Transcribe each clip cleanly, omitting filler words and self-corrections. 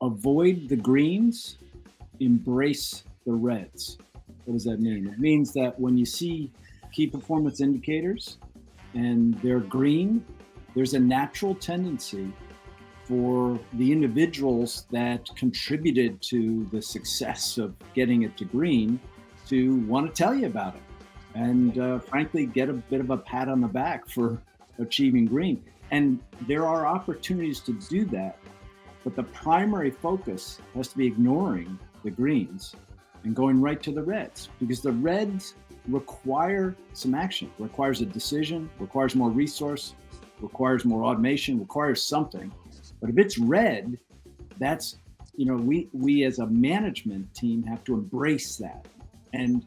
avoid the greens, embrace the reds. What does that mean? It means that when you see key performance indicators and they're green, there's a natural tendency for the individuals that contributed to the success of getting it to green to want to tell you about it and frankly get a bit of a pat on the back for achieving green. And there are opportunities to do that, but the primary focus has to be ignoring the greens and going right to the reds, because the reds require some action, requires a decision, requires more resource, requires more automation, requires something. But if it's red, that's, we as a management team have to embrace that. And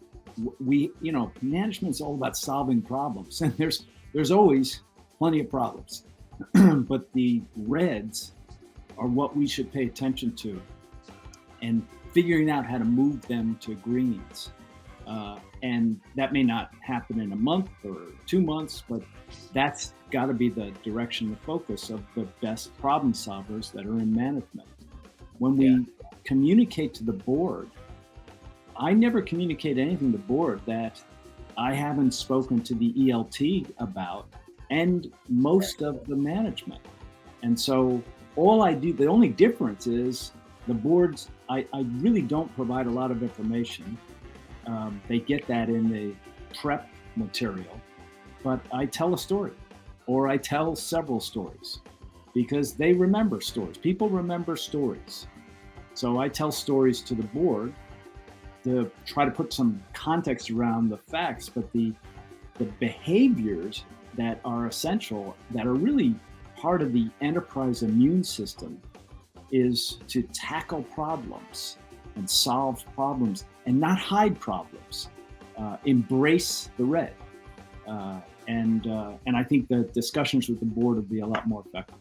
management's all about solving problems, and there's always plenty of problems. But the reds are what we should pay attention to, and figuring out how to move them to greens. And that may not happen in a month or 2 months, but that's got to be the direction, the focus of the best problem solvers that are in management. When we communicate to the board, I never communicate anything to the board that I haven't spoken to the ELT about, and most of the management. And so all I do, the only difference is the boards, I really don't provide a lot of information. They get that in the prep material, but I tell a story, or I tell several stories, because they remember stories. People remember stories. So I tell stories to the board to try to put some context around the facts, but the behaviors that are essential, that are really part of the enterprise immune system, is to tackle problems and solve problems and not hide problems. Embrace the red. And I think the discussions with the board will be a lot more effective.